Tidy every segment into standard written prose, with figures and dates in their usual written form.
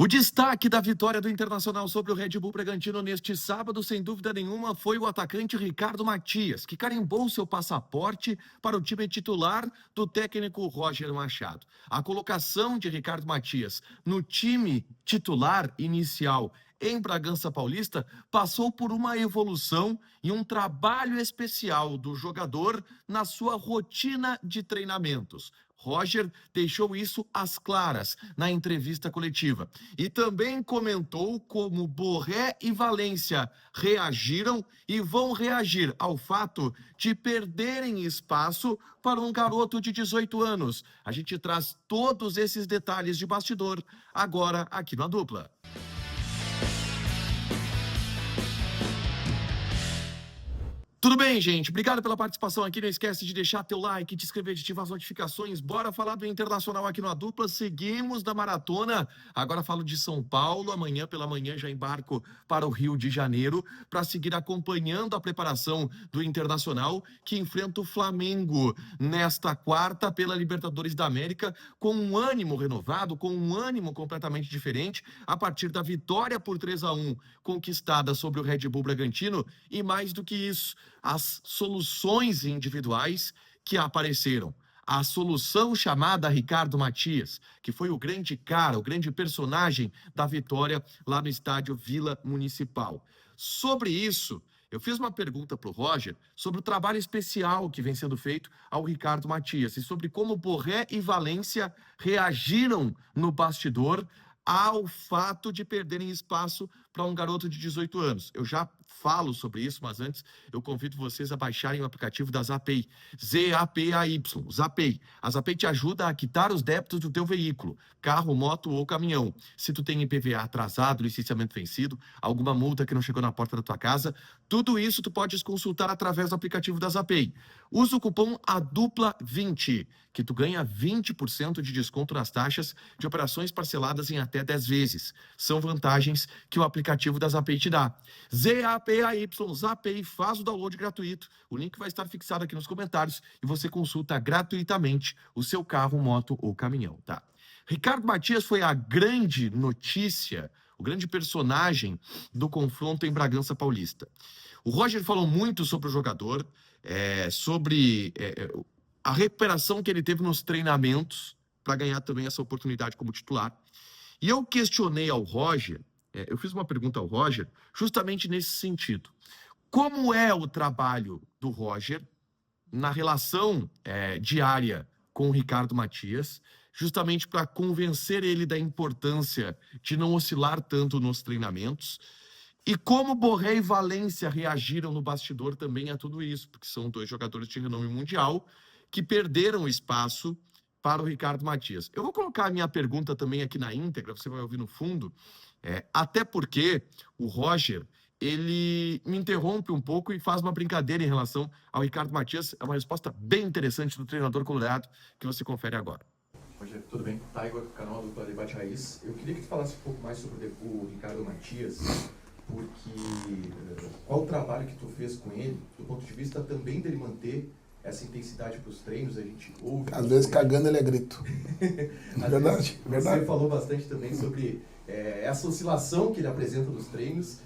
O destaque da vitória do Internacional sobre o Red Bull Bragantino neste sábado, sem dúvida nenhuma, foi o atacante Ricardo Matias, que carimbou seu passaporte para o time titular do técnico Roger Machado. A colocação de Ricardo Matias no time titular inicial em Bragança Paulista passou por uma evolução e um trabalho especial do jogador na sua rotina de treinamentos. Roger deixou isso às claras na entrevista coletiva e também comentou como Borré e Valência reagiram e vão reagir ao fato de perderem espaço para um garoto de 18 anos. A gente traz todos esses detalhes de bastidor agora aqui na Dupla. Tudo bem, gente? Obrigado pela participação aqui. Não esquece de deixar teu like, de inscrever, de ativar as notificações. Bora falar do Internacional aqui no A Dupla. Seguimos da maratona. Agora falo de São Paulo. Amanhã pela manhã já embarco para o Rio de Janeiro para seguir acompanhando a preparação do Internacional, que enfrenta o Flamengo nesta quarta pela Libertadores da América, com um ânimo renovado, com um ânimo completamente diferente, a partir da vitória por 3-1 conquistada sobre o Red Bull Bragantino. E mais do que isso, as soluções individuais que apareceram. A solução chamada Ricardo Matias, que foi o grande cara, o grande personagem da vitória lá no estádio Vila Municipal. Sobre isso, eu fiz uma pergunta para o Roger sobre o trabalho especial que vem sendo feito ao Ricardo Matias e sobre como Borré e Valência reagiram no bastidor ao fato de perderem espaço para um garoto de 18 anos. Eu já falo sobre isso, mas antes eu convido vocês a baixarem o aplicativo da Zapay, ZAPAY, Zapay. A Zapay te ajuda a quitar os débitos do teu veículo, carro, moto ou caminhão. Se tu tem IPVA atrasado, licenciamento vencido, alguma multa que não chegou na porta da tua casa, tudo isso tu podes consultar através do aplicativo da Zapay. Usa o cupom ADUPLA20, que tu ganha 20% de desconto nas taxas de operações parceladas em até 10 vezes. São vantagens que o aplicativo da Zapay te dá. ZAPAY, Zapay, faz o download gratuito. O link vai estar fixado aqui nos comentários e você consulta gratuitamente o seu carro, moto ou caminhão, tá? Ricardo Matias foi a grande notícia, o grande personagem do confronto em Bragança Paulista. O Roger falou muito sobre o jogador, sobre a recuperação que ele teve nos treinamentos para ganhar também essa oportunidade como titular. E eu questionei ao Roger, eu fiz uma pergunta ao Roger justamente nesse sentido. Como é o trabalho do Roger na relação diária com o Ricardo Matias, justamente para convencer ele da importância de não oscilar tanto nos treinamentos, e como Borré e Valência reagiram no bastidor também a tudo isso, porque são dois jogadores de renome mundial que perderam espaço para o Ricardo Matias. Eu vou colocar a minha pergunta também aqui na íntegra, você vai ouvir no fundo, até porque o Roger, ele me interrompe um pouco e faz uma brincadeira em relação ao Ricardo Matias. É uma resposta bem interessante do treinador colorado que você confere agora. Roger, tudo bem? Taigor, canal do Debate Raiz. Eu queria que tu falasse um pouco mais sobre o Ricardo Matias, porque qual o trabalho que tu fez com ele, do ponto de vista também dele manter essa intensidade para os treinos, a gente ouve... Às vezes cagando ele é grito. Verdade, verdade. Você falou bastante também sobre essa oscilação que ele apresenta nos treinos.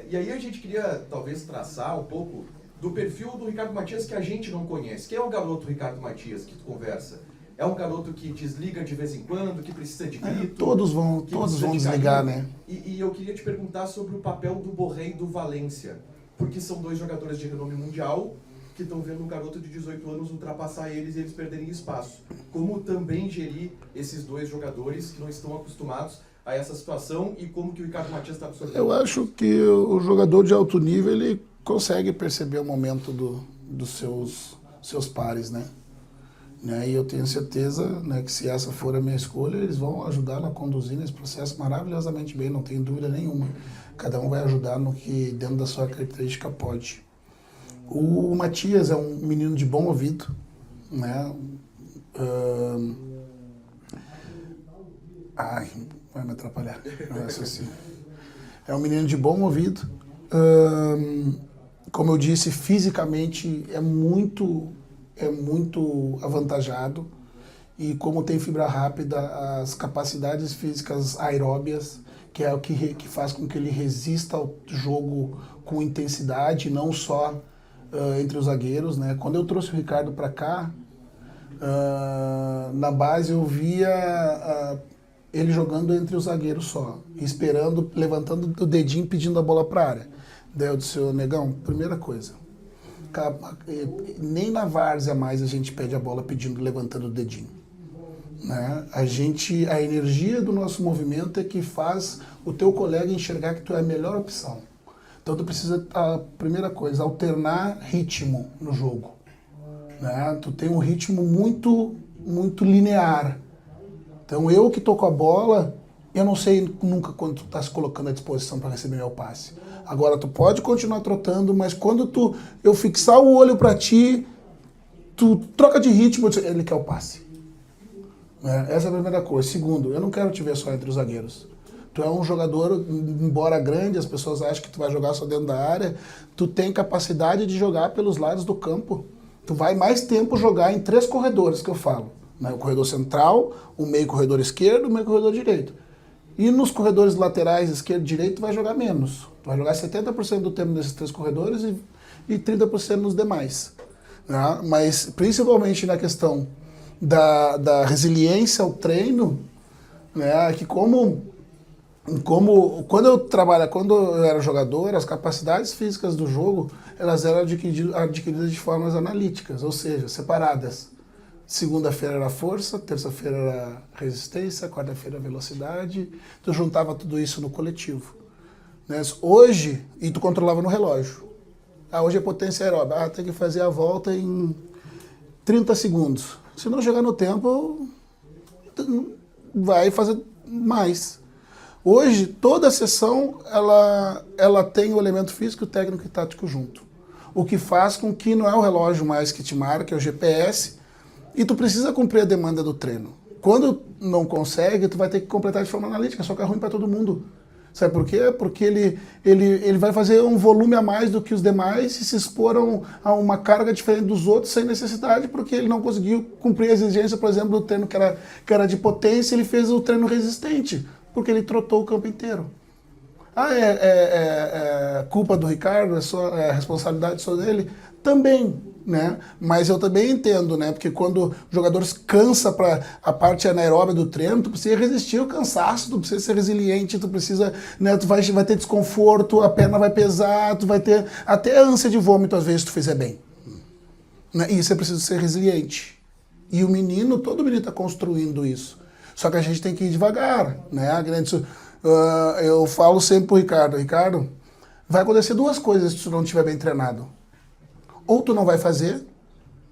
E aí a gente queria talvez traçar um pouco do perfil do Ricardo Matias que a gente não conhece. Quem é o garoto Ricardo Matias que tu conversa? É um garoto que desliga de vez em quando, que precisa de grito? Todos vão desligar, né? E eu queria te perguntar sobre o papel do Borré e do Valência, porque são dois jogadores de renome mundial que estão vendo um garoto de 18 anos ultrapassar eles e eles perderem espaço. Como também gerir esses dois jogadores que não estão acostumados a essa situação e como que o Ricardo Matias está absorvendo? Eu acho que o jogador de alto nível, ele consegue perceber o momento dos seus pares, né? E eu tenho certeza, né, que se essa for a minha escolha, eles vão ajudar a conduzir nesse processo maravilhosamente bem, não tenho dúvida nenhuma. Cada um vai ajudar no que dentro da sua característica pode. O Matias é um menino de bom ouvido, né? Vai me atrapalhar. É um menino de bom ouvido. Como eu disse, fisicamente é muito avantajado E como tem fibra rápida, as capacidades físicas aeróbias, que é o que faz com que ele resista ao jogo com intensidade, não só entre os zagueiros, né? Quando eu trouxe o Ricardo para cá, na base eu via ele jogando entre os zagueiros só, esperando, levantando o dedinho, pedindo a bola para a área. Daí eu disse, negão, primeira coisa, nem na várzea mais a gente pede a bola pedindo, levantando o dedinho. Né? A energia do nosso movimento é que faz o teu colega enxergar que tu é a melhor opção. Então tu precisa, a primeira coisa, alternar ritmo no jogo. Né? Tu tem um ritmo muito, muito linear. Então eu que tô com a bola, eu não sei nunca quando tu tá se colocando à disposição para receber meu passe. Agora tu pode continuar trotando, mas quando eu fixar o olho para ti, tu troca de ritmo, ele quer o passe. Essa é a primeira coisa. Segundo, eu não quero te ver só entre os zagueiros. Tu é um jogador, embora grande, as pessoas acham que tu vai jogar só dentro da área, tu tem capacidade de jogar pelos lados do campo. Tu vai mais tempo jogar em 3 corredores, que eu falo. Né? O corredor central, o meio corredor esquerdo, o meio corredor direito. E nos corredores laterais, esquerdo e direito, tu vai jogar menos. Tu vai jogar 70% do tempo nesses 3 corredores e 30% nos demais. Né? Mas, principalmente na questão da resiliência ao treino, né, que quando eu era jogador, as capacidades físicas do jogo, elas eram adquiridas de formas analíticas, ou seja, separadas. Segunda-feira era força, terça-feira era resistência, quarta-feira velocidade, tu juntava tudo isso no coletivo. Né? Hoje, e tu controlava no relógio. Hoje é potência aeróbica, tem que fazer a volta em 30 segundos. Se não chegar no tempo, vai fazer mais. Hoje, toda a sessão, ela tem o elemento físico, técnico e tático junto. O que faz com que não é o relógio mais que te marca, é o GPS, e tu precisa cumprir a demanda do treino. Quando não consegue, tu vai ter que completar de forma analítica, só que é ruim para todo mundo. Sabe por quê? Porque ele vai fazer um volume a mais do que os demais e se expor a uma carga diferente dos outros sem necessidade, porque ele não conseguiu cumprir a exigência, por exemplo, do treino que era de potência, ele fez o treino resistente, porque ele trotou o campo inteiro. É culpa do Ricardo, é responsabilidade só dele? Também, né? Mas eu também entendo, né? Porque quando os jogadores cansa para a parte anaeróbica do treino, tu precisa resistir ao cansaço, tu precisa ser resiliente, tu precisa, né? Tu vai ter desconforto, a perna vai pesar, tu vai ter até ânsia de vômito às vezes se tu fizer bem. Né? E isso é preciso ser resiliente. E o menino, todo menino está construindo isso. Só que a gente tem que ir devagar, né? Eu falo sempre pro Ricardo, vai acontecer 2 coisas se tu não estiver bem treinado. Ou tu não vai fazer,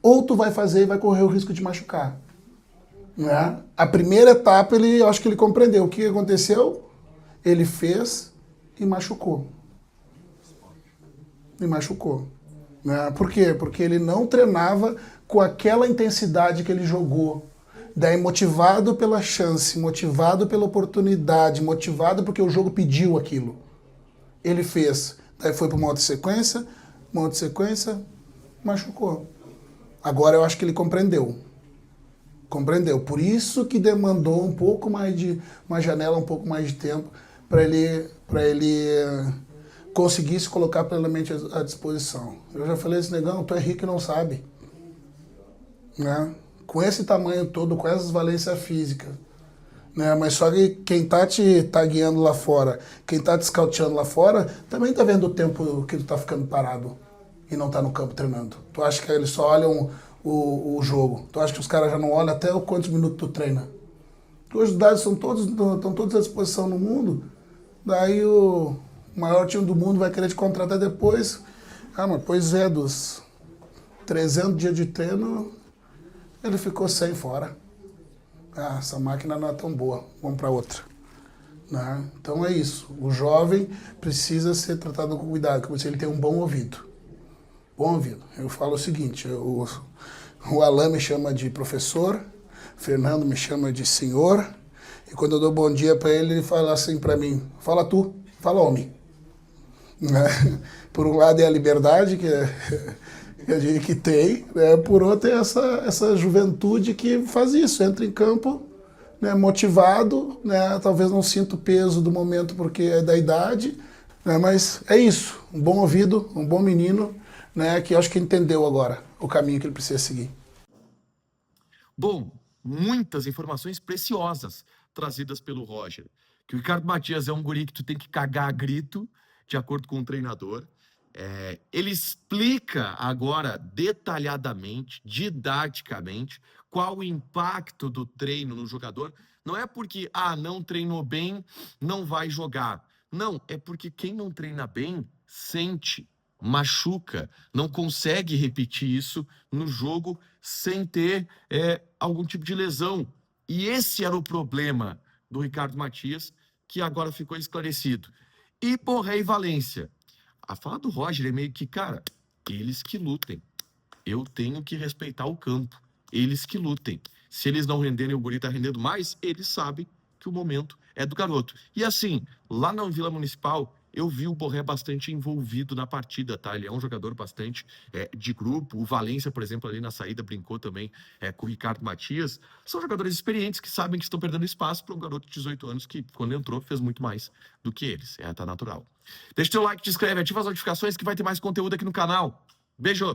ou tu vai fazer e vai correr o risco de machucar. Né? A primeira etapa, eu acho que ele compreendeu. O que aconteceu? Ele fez e machucou. Né? Por quê? Porque ele não treinava com aquela intensidade que ele jogou. Daí motivado pela chance, motivado pela oportunidade, motivado porque o jogo pediu aquilo. Ele fez. Daí foi para uma outra sequência, machucou. Agora eu acho que ele compreendeu. Por isso que demandou um pouco mais uma janela, um pouco mais de tempo para ele conseguir se colocar plenamente à disposição. Eu já falei esse negão, tu é rico e não sabe. Né? Com esse tamanho todo, com essas valências físicas. Né? Mas só que quem tá te tagueando lá fora, quem tá te scouteando lá fora, também tá vendo o tempo que tu tá ficando parado e não tá no campo treinando. Tu acha que eles só olham o jogo? Tu acha que os caras já não olham até quantos minutos tu treina? Hoje os dados estão todos à disposição no mundo, daí o maior time do mundo vai querer te contratar depois. Mas pois é, dos 300 dias de treino, ele ficou 100 fora. Essa máquina não é tão boa, vamos para outra. Né? Então é isso, o jovem precisa ser tratado com cuidado, como se ele tem um bom ouvido. Bom ouvido. Eu falo o seguinte, o Alain me chama de professor, o Fernando me chama de senhor, e quando eu dou bom dia para ele fala assim para mim, fala tu, fala homem. Né? Por um lado é a liberdade, que que tem, né? Por outro, é essa juventude que faz isso, entra em campo, né, motivado, né? Talvez não sinta o peso do momento porque é da idade, né? Mas é isso, um bom ouvido, um bom menino, né? Que eu acho que entendeu agora o caminho que ele precisa seguir. Bom, muitas informações preciosas trazidas pelo Roger. Que o Ricardo Matias é um guri que tu tem que cagar a grito, de acordo com o treinador. Ele explica agora detalhadamente, didaticamente, qual o impacto do treino no jogador. Não é porque, não treinou bem, não vai jogar. Não, é porque quem não treina bem, sente, machuca, não consegue repetir isso no jogo sem ter algum tipo de lesão. E esse era o problema do Ricardo Matias, que agora ficou esclarecido. E Borré e Valência. A fala do Roger é meio que, cara, eles que lutem. Eu tenho que respeitar o campo. Eles que lutem. Se eles não renderem, o guri tá rendendo mais, eles sabem que o momento é do garoto. E assim, lá na Vila Municipal, eu vi o Borré bastante envolvido na partida, tá? Ele é um jogador bastante de grupo. O Valência, por exemplo, ali na saída, brincou também com o Ricardo Matias. São jogadores experientes que sabem que estão perdendo espaço para um garoto de 18 anos que, quando entrou, fez muito mais do que eles. Tá natural. Deixa o teu like, te inscreve, ativa as notificações que vai ter mais conteúdo aqui no canal. Beijo!